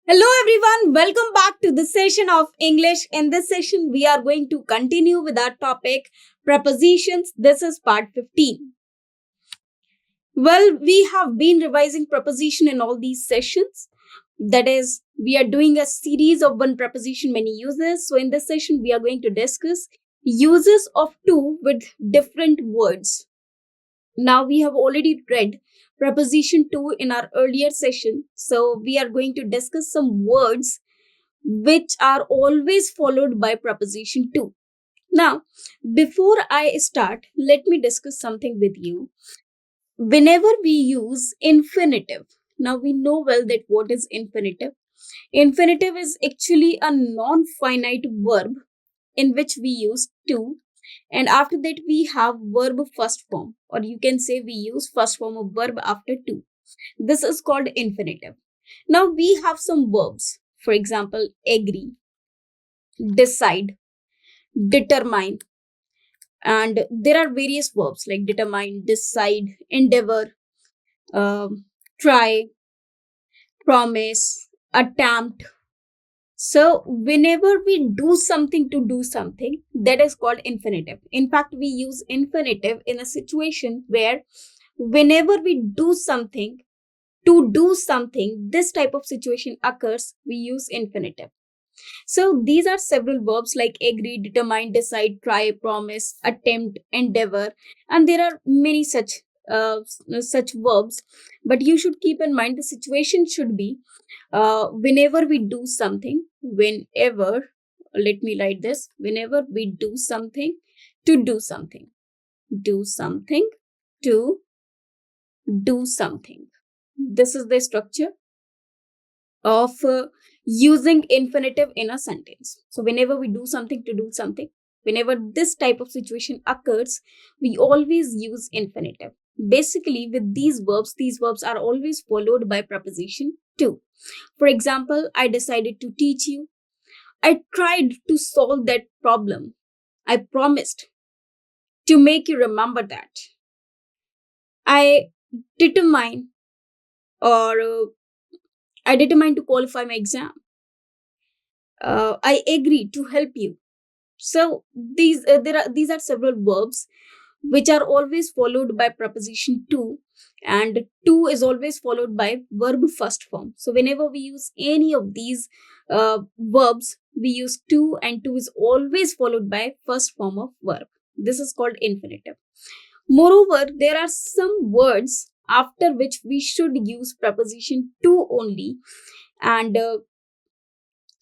Hello everyone, welcome back to this session of English. In this session, we are going to continue with our topic prepositions. This is part 15. Well, we have been revising preposition in all these sessions. That is, we are doing a series of one preposition, many uses. So, in this session, we are going to discuss uses of two with different words. Now, we have already read preposition to in our earlier session. So, we are going to discuss some words which are always followed by preposition to. Now, before I start, let me discuss something with you. Whenever we use infinitive, now we know well that what is infinitive. Infinitive is actually a non-finite verb in which we use to, and after that we have verb first form, or you can say we use first form of verb after to. This is called infinitive. Now we have some verbs, for example, agree, decide, determine, and there are various verbs like determine, decide, endeavor, try, promise, attempt. So whenever we do something to do something, that is called infinitive. In fact, we use infinitive in a situation where whenever we do something to do something, this type of situation occurs, we use infinitive. So these are several verbs like agree, determine, decide, try, promise, attempt, endeavor, and there are many such verbs. But you should keep in mind the situation should be whenever we do something, whenever, let me write this, whenever we do something to do something, do something to do something. This is the structure of using infinitive in a sentence. So whenever we do something to do something, whenever this type of situation occurs, we always use infinitive. Basically, with these verbs are always followed by preposition to. For example, I decided to teach you. I tried to solve that problem. I promised to make you remember that. I determine or I determined to qualify my exam. I agree to help you. So these are several verbs which are always followed by preposition to, and to is always followed by verb first form. So whenever we use any of these verbs, we use to, and to is always followed by first form of verb. This is called infinitive. Moreover, there are some words after which we should use preposition to only, and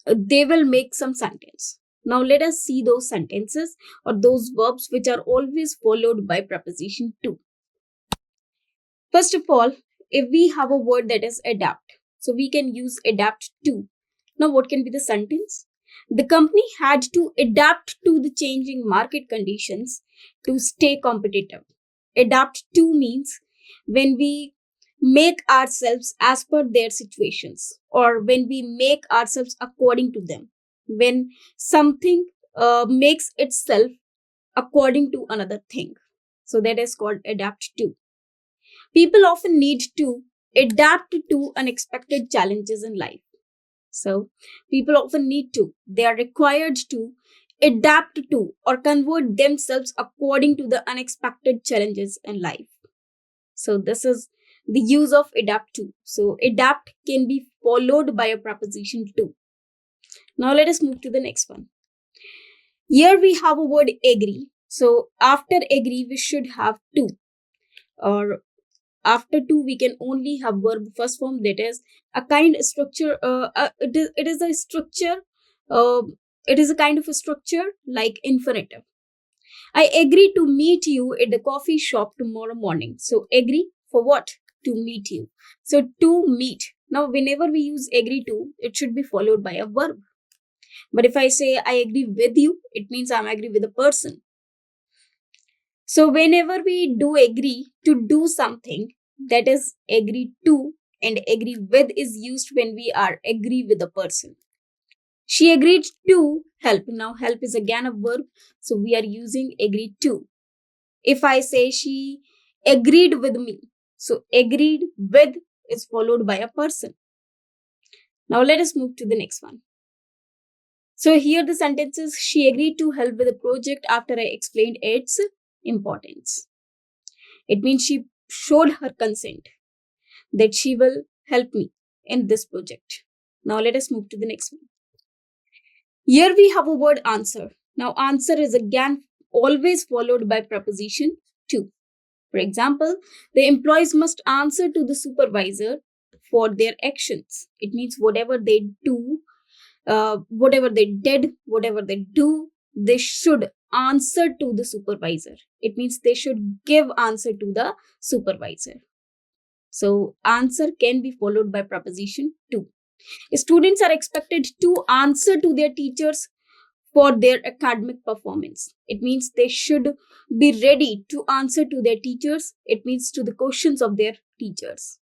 they will make some sentence. Now let us see those sentences or those verbs which are always followed by preposition to. First of all, if we have a word that is adapt, so we can use adapt to. Now what can be the sentence? The company had to adapt to the changing market conditions to stay competitive. Adapt to means when we make ourselves as per their situations, or when we make ourselves according to them, when something makes itself according to another thing. So that is called adapt to. People often need to adapt to unexpected challenges in life. So people often need to, they are required to adapt to or convert themselves according to the unexpected challenges in life. So this is the use of adapt to. So adapt can be followed by a preposition to. Now let us move to the next one. Here we have a word agree. So after agree we should have to, or after to we can only have verb first form. That is a kind of structure. It is a structure. It is a kind of a structure like infinitive. I agree to meet you at the coffee shop tomorrow morning. So agree for what? To meet you. So to meet. Now whenever we use agree to, it should be followed by a verb. But if I say I agree with you, it means I'm agree with a person. So whenever we do agree to do something, that is agree to, and agree with is used when we are agree with a person. She agreed to help. Now help is again a verb, so we are using agree to. If I say she agreed with me, so agreed with is followed by a person. Now let us move to the next one. So here the sentence is, she agreed to help with the project after I explained its importance. It means she showed her consent that she will help me in this project. Now let us move to the next one. Here we have a word answer. Now answer is again always followed by preposition to. For example, the employees must answer to the supervisor for their actions. It means whatever they do, whatever they did, whatever they do, they should answer to the supervisor. It means they should give answer to the supervisor. So answer can be followed by preposition to. Students are expected to answer to their teachers for their academic performance. It means they should be ready to answer to their teachers. It means to the questions of their teachers.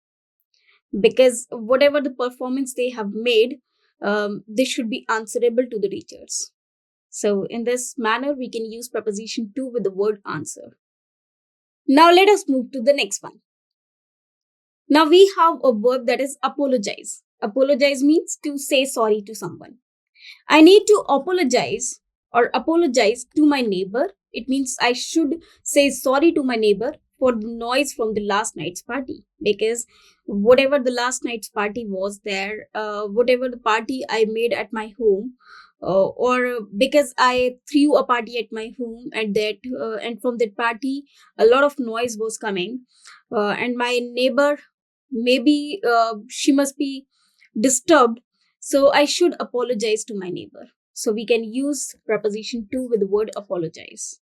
Because whatever the performance they have made, they should be answerable to the teachers. So in this manner, we can use preposition to with the word answer. Now let us move to the next one. Now we have a verb that is apologize. Apologize means to say sorry to someone. I need to apologize to my neighbor. It means I should say sorry to my neighbor for the noise from the last night's party, because whatever the last night's party was there, whatever the party I made at my home, or because I threw a party at my home and from that party a lot of noise was coming, and my neighbor maybe she must be disturbed, so I should apologize to my neighbor. So we can use preposition to with the word apologize.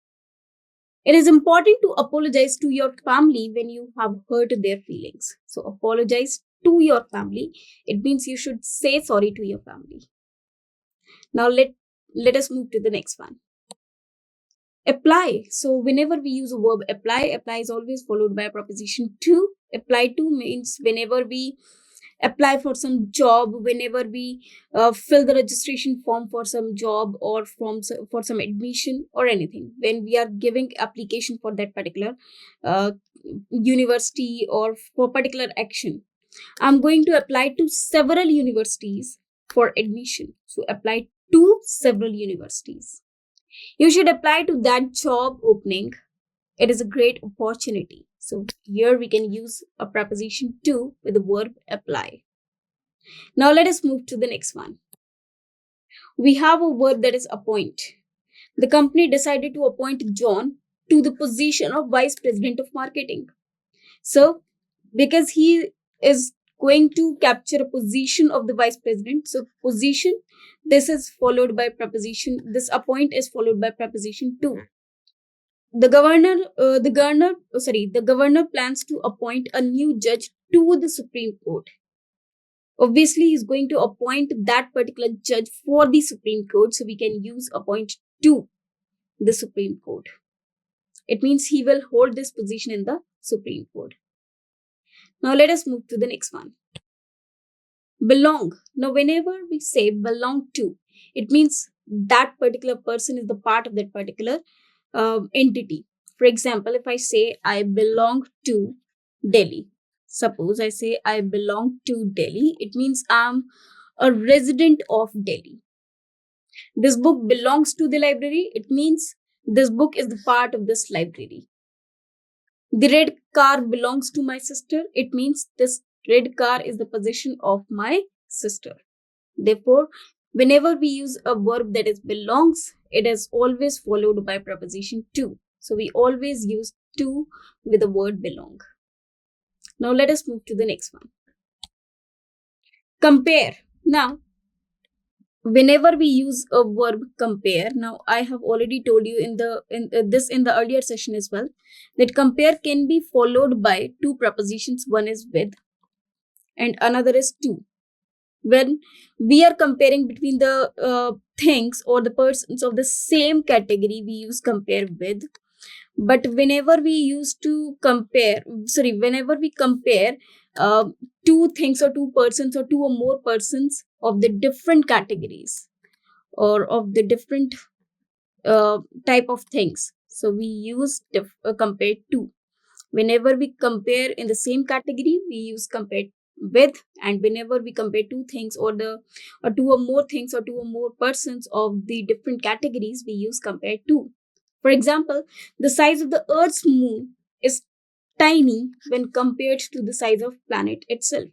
It is important to apologize to your family when you have hurt their feelings. So apologize to your family. It means you should say sorry to your family. Now let us move to the next one. Apply. So whenever we use a verb apply is always followed by a preposition to. Apply to means whenever we apply for some job, whenever we fill the registration form for some job or for some admission or anything, when we are giving application for that particular university or for particular action. I'm going to apply to several universities for admission. So apply to several universities. You should apply to that job opening. It is a great opportunity. So here we can use a preposition to with the verb apply. Now let us move to the next one. We have a verb that is appoint. The company decided to appoint John to the position of Vice President of Marketing. So because he is going to capture a position of the Vice President, so position, this is followed by preposition, this appoint is followed by preposition to. The governor plans to appoint a new judge to the Supreme Court. Obviously, he's going to appoint that particular judge for the Supreme Court, so we can use appoint to the Supreme Court. It means he will hold this position in the Supreme Court. Now let us move to the next one. Belong. Now whenever we say belong to, it means that particular person is the part of that particular entity. For example, if I say I belong to Delhi, suppose I say I belong to Delhi, it means I'm a resident of Delhi. This book belongs to the library, it means this book is the part of this library. The red car belongs to my sister, it means this red car is the possession of my sister. Therefore, whenever we use a verb that is belongs, it is always followed by preposition to. So we always use to with the word belong. Now let us move to the next one. Compare. Now, whenever we use a verb compare, now I have already told you in the earlier session as well, that compare can be followed by two prepositions. One is with and another is to. When we are comparing between the things or the persons of the same category, we use compare with. But whenever we compare two things or two persons or two or more persons of the different categories or of the different type of things, so we use compare to. Whenever we compare in the same category, we use compare with, and whenever we compare two things or two or more things or two or more persons of the different categories, we use compare to. For example, the size of the Earth's moon is tiny when compared to the size of planet itself.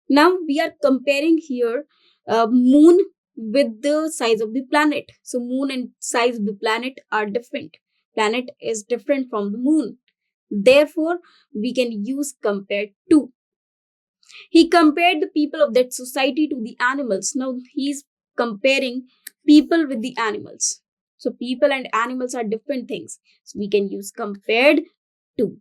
Now we are comparing here moon with the size of the planet. So moon and size of the planet are different. Planet is different from the moon. Therefore, we can use compare to. He compared the people of that society to the animals. Now he's comparing people with the animals. So people and animals are different things. So we can use compared to,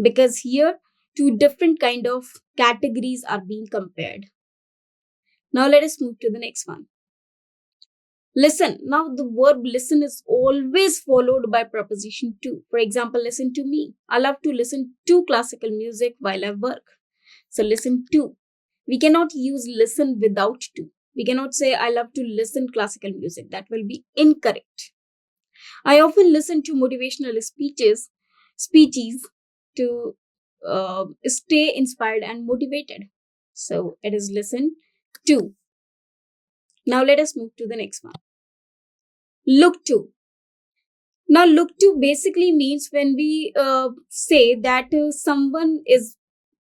because here two different kind of categories are being compared. Now let us move to the next one. Listen. Now the verb listen is always followed by preposition to. For example, listen to me. I love to listen to classical music while I work. So listen to. We cannot use listen without to. We cannot say I love to listen classical music. That will be incorrect. I often listen to motivational speeches to stay inspired and motivated. So it is listen to. Now let us move to the next one. Look to. Now look to basically means when we say that someone is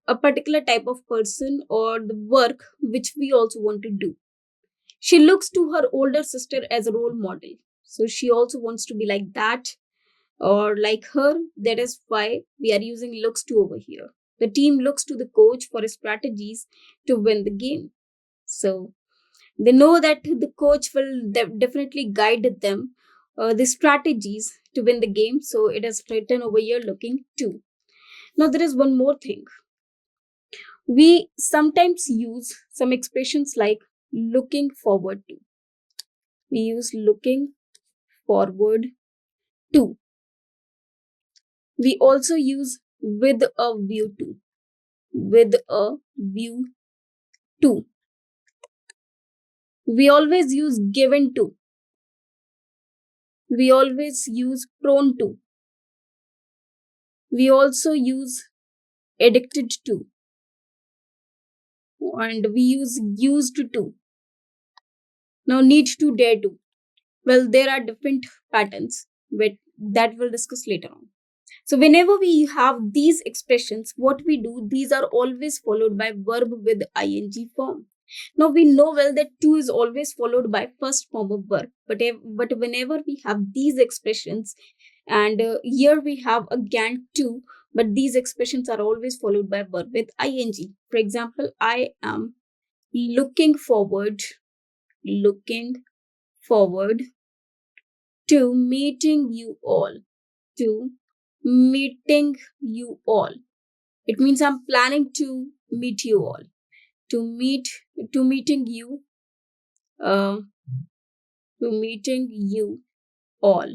a particular type of person or the work which we also want to do. She looks to her older sister as a role model. So she also wants to be like that or like her. That is why we are using looks to over here. The team looks to the coach for strategies to win the game. So they know that the coach will definitely guide them the strategies to win the game. So it is written over here looking to. Now there is one more thing. We sometimes use some expressions like looking forward to. We use looking forward to. We also use with a view to. With a view to. We always use given to. We always use prone to. We also use addicted to. And we use used to. Now need to, dare to. Well, there are different patterns, but that we'll discuss later on. So whenever we have these expressions, what we do, these are always followed by verb with ing form. Now we know well that to is always followed by first form of verb, but whenever we have these expressions, and here we have again to, but these expressions are always followed by verb with ing. For example, I am looking forward to meeting you all. To meeting you all. It means I'm planning to meet you all. To meeting you to meeting you all.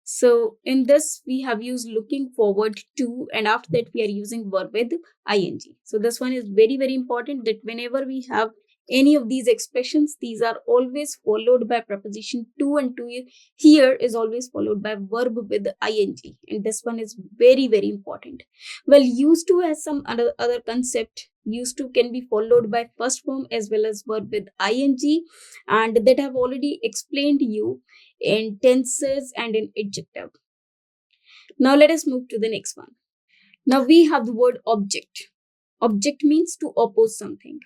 So in this we have used looking forward to, and after that we are using verb with ing. So this one is very, very important, that whenever we have any of these expressions, these are always followed by preposition to, and to here is always followed by verb with ing, and this one is very, very important. Well, used to has some other concept. Used to can be followed by first form as well as verb with ing, and that I've already explained you in tenses and in adjective. Now let us move to the next one. Now we have the word object. Object means to oppose something.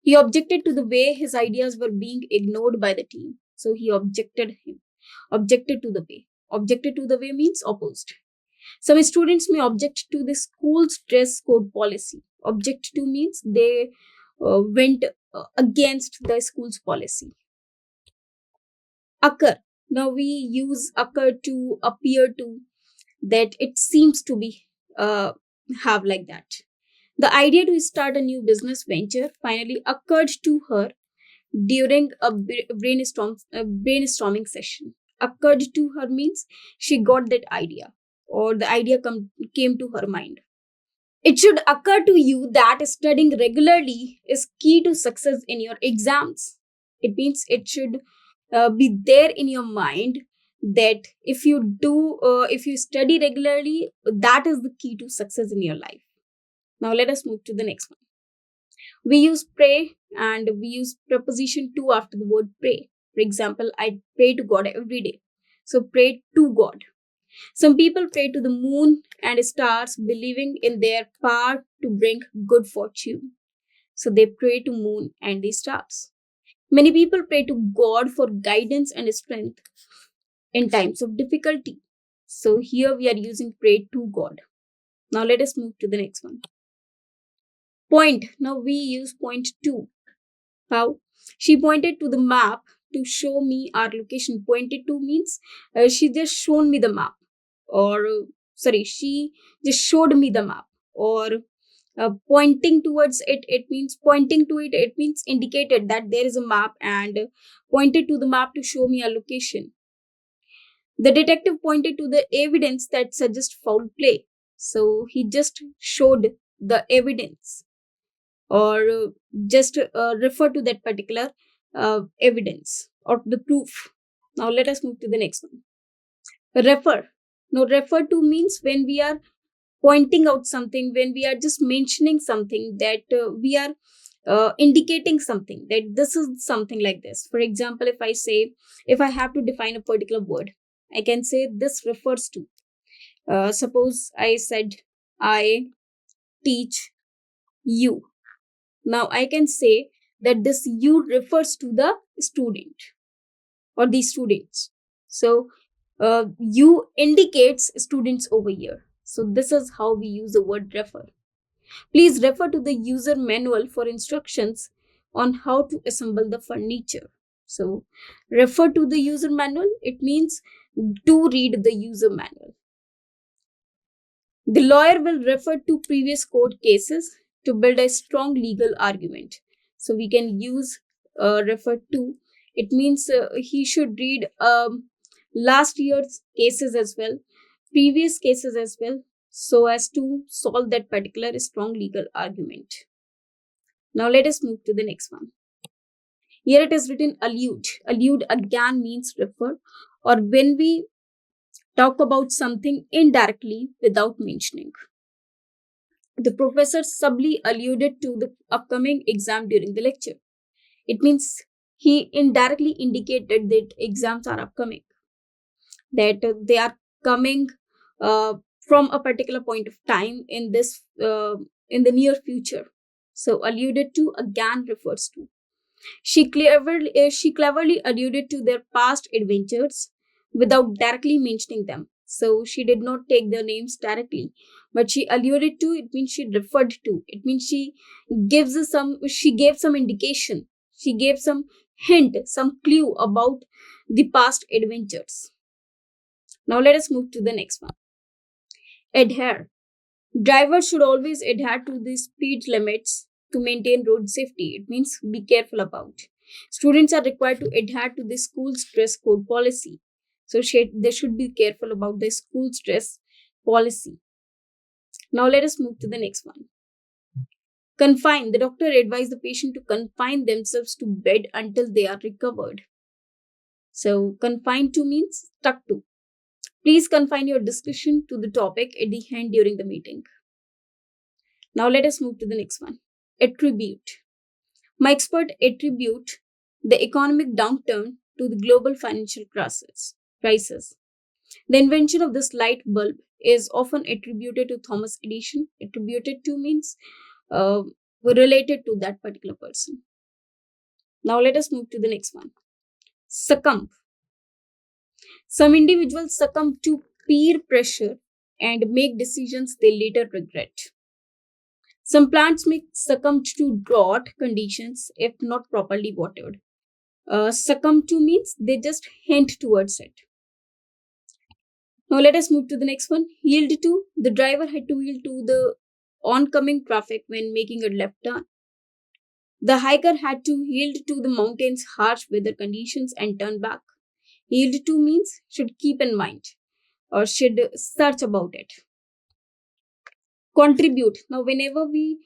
He objected to the way his ideas were being ignored by the team. So he objected to the way. Objected to the way means opposed. Some students may object to the school's dress code policy. Object to means they went against the school's policy. Occur. Now we use occur to, appear to, that it seems to be have like that. The idea to start a new business venture finally occurred to her during a brainstorming session. Occurred to her means she got that idea, or the idea came to her mind. It should occur to you that studying regularly is key to success in your exams. It means it should be there in your mind that if you study regularly, that is the key to success in your life. Now let us move to the next one. We use pray and we use preposition to after the word pray. For example, I pray to God every day. So pray to God. Some people pray to the moon and stars, believing in their power to bring good fortune. So they pray to moon and the stars. Many people pray to God for guidance and strength in times of difficulty. So here we are using pray to God. Now let us move to the next one. Point. Now we use point to. How? She pointed to the map to show me our location. Pointed to means she just shown me the map, or she just showed me the map, or pointing towards it. It means pointing to it. It means indicated that there is a map and pointed to the map to show me a location. The detective pointed to the evidence that suggests foul play. So he just showed the evidence, or just refer to that particular evidence or the proof. Now let us move to the next one. Refer. Now refer to means when we are pointing out something, when we are just mentioning something, that we are indicating something, that this is something like this. For example, if I have to define a particular word, I can say this refers to. Suppose I said, I teach you. Now I can say that this you refers to the student or the students. So you indicates students over here. So this is how we use the word refer. Please refer to the user manual for instructions on how to assemble the furniture. So refer to the user manual. It means to read the user manual. The lawyer will refer to previous court cases to build a strong legal argument. So we can use refer to. It means he should read last year's cases as well, previous cases as well, so as to solve that particular strong legal argument. Now let us move to the next one. Here it is written allude. Allude again means refer, or when we talk about something indirectly without mentioning. The professor subtly alluded to the upcoming exam during the lecture. It means he indirectly indicated that exams are upcoming, that they are coming from a particular point of time in the near future. So alluded to again refers to. She cleverly alluded to their past adventures without directly mentioning them. So she did not take their names directly, but she alluded to. It means she referred to. It means she gives us some. She gave some indication. She gave some hint, some clue about the past adventures. Now let us move to the next one. Adhere. Drivers should always adhere to the speed limits to maintain road safety. It means be careful about. Students are required to adhere to the school's dress code policy. So they should be careful about the school's dress policy. Now let us move to the next one. Confine. The doctor advised the patient to confine themselves to bed until they are recovered. So confine to means stuck to. Please confine your discussion to the topic at the hand during the meeting. Now let us move to the next one. Attribute. My expert attribute the economic downturn to the global financial crisis. The invention of this light bulb is often attributed to Thomas Edison. Attributed to means related to that particular person. Now let us move to the next one. Succumb. Some individuals succumb to peer pressure and make decisions they later regret. Some plants may succumb to drought conditions if not properly watered. Succumb to means they just hint towards it. Now let us move to the next one. Yield to. The driver had to yield to the oncoming traffic when making a left turn. The hiker had to yield to the mountain's harsh weather conditions and turn back. Yield to means should keep in mind or should search about it. Contribute. Now whenever we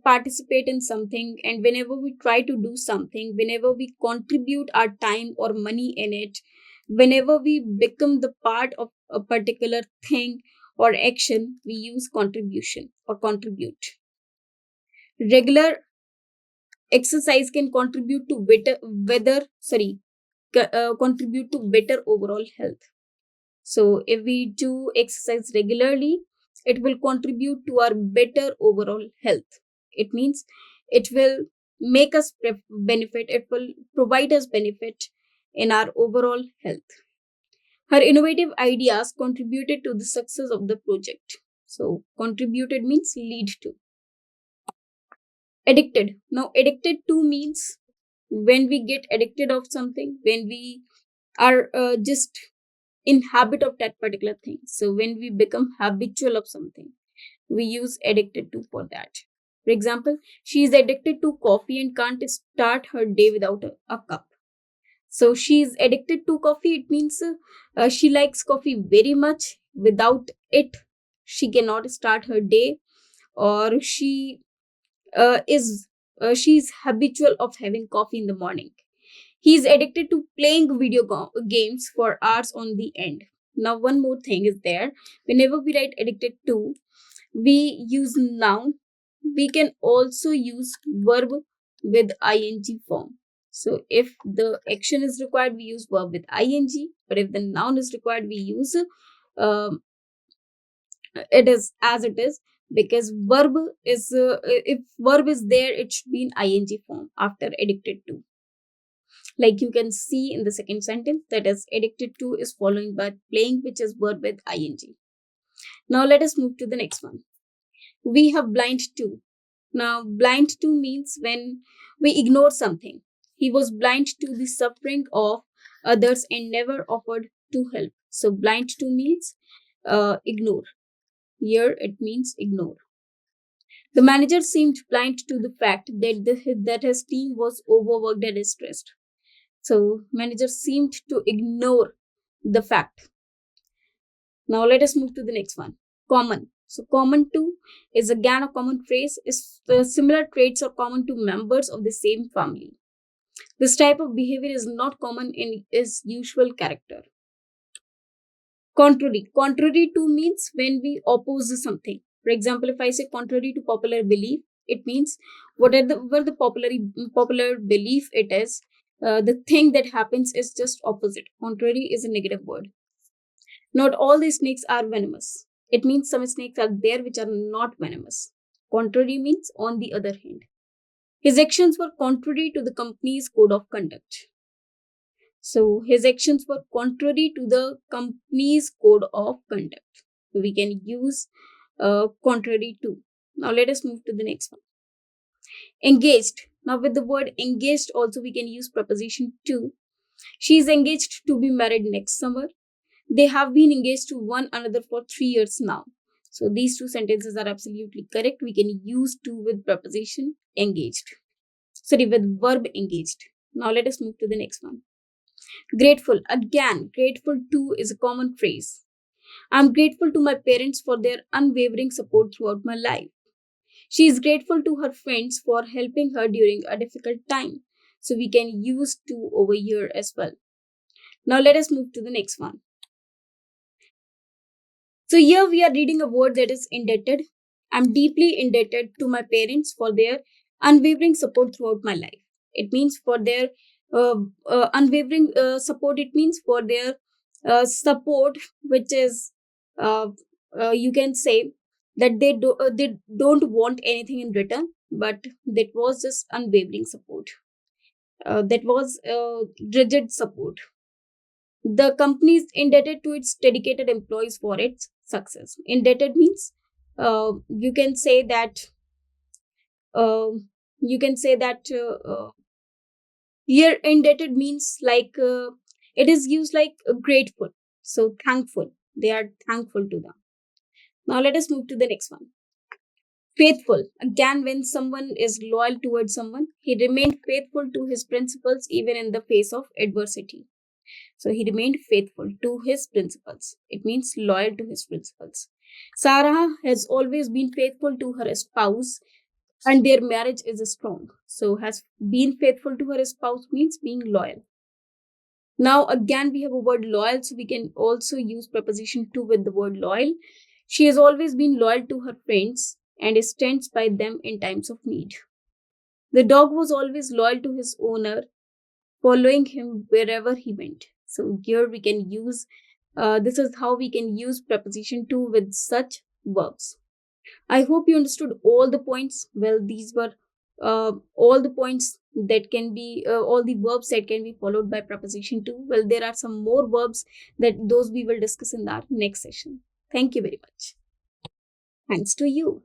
participate in something, and whenever we try to do something, whenever we contribute our time or money in it, whenever we become the part of a particular thing or action, we use contribution or contribute. Regular exercise can contribute to contribute to better overall health. So if we do exercise regularly, it will contribute to our better overall health. It means it will make us benefit, it will provide us benefit in our overall health. Her innovative ideas contributed to the success of the project. So contributed means lead to. Addicted. Now addicted to means when we get addicted of something, when we are just in habit of that particular thing. So when we become habitual of something, we use addicted to for that. For example, she is addicted to coffee and can't start her day without a cup. So she is addicted to coffee. It means she likes coffee very much. Without it, she cannot start her day, or she's habitual of having coffee in the morning. He is addicted to playing video games for hours on the end. Now, one more thing is there. Whenever we write addicted to, we use noun. We can also use verb with ing form. So, if the action is required, we use verb with ing. But if the noun is required, we use it is as it is, because verb is if verb is there, it should be in ing form after addicted to. Like you can see in the second sentence, that is addicted to is following by playing, which is verb with ing. Now let us move to the next one. We have blind to. Now blind to means when we ignore something. He was blind to the suffering of others and never offered to help. So blind to means ignore. Here it means ignore. The manager seemed blind to the fact that his team was overworked and stressed. So manager seemed to ignore the fact. Now let us move to the next one. Common. So common to is again a common phrase. Is similar traits are common to members of the same family. This type of behavior is not common in its usual character. Contrary. Contrary to means when we oppose something. For example, if I say contrary to popular belief, it means whatever the popular belief it is, the thing that happens is just opposite. Contrary is a negative word. Not all the snakes are venomous. It means some snakes are there which are not venomous. Contrary means on the other hand. His actions were contrary to the company's code of conduct. So his actions were contrary to the company's code of conduct. We can use contrary to. Now let us move to the next one. Engaged. Now with the word engaged also we can use preposition to. She is engaged to be married next summer. They have been engaged to one another for 3 years now. So these two sentences are absolutely correct. We can use to with preposition engaged. Sorry, with verb engaged. Now let us move to the next one. Grateful. Again, grateful to is a common phrase. I'm grateful to my parents for their unwavering support throughout my life. She is grateful to her friends for helping her during a difficult time. So we can use to over here as well. Now let us move to the next one. So here we are reading a word that is indebted. I'm deeply indebted to my parents for their unwavering support throughout my life. It means for their unwavering support. It means for their support, which is you can say that they don't want anything in return, but that was just unwavering support. That was rigid support. The company is indebted to its dedicated employees for its success. Indebted means you can say that here indebted means like it is used like grateful. So thankful. They are thankful to them. Now let us move to the next one. Faithful. Again, when someone is loyal towards someone, he remained faithful to his principles even in the face of adversity. So he remained faithful to his principles. It means loyal to his principles. Sarah has always been faithful to her spouse and their marriage is strong. So has been faithful to her spouse means being loyal. Now again we have a word loyal, so we can also use preposition to with the word loyal. She has always been loyal to her friends and stands by them in times of need. The dog was always loyal to his owner, following him wherever he went. So here we can use, this is how we can use preposition to with such verbs. I hope you understood all the points. Well, these were all the points that can be, all the verbs that can be followed by preposition to. Well, there are some more verbs that those we will discuss in our next session. Thank you very much. Thanks to you.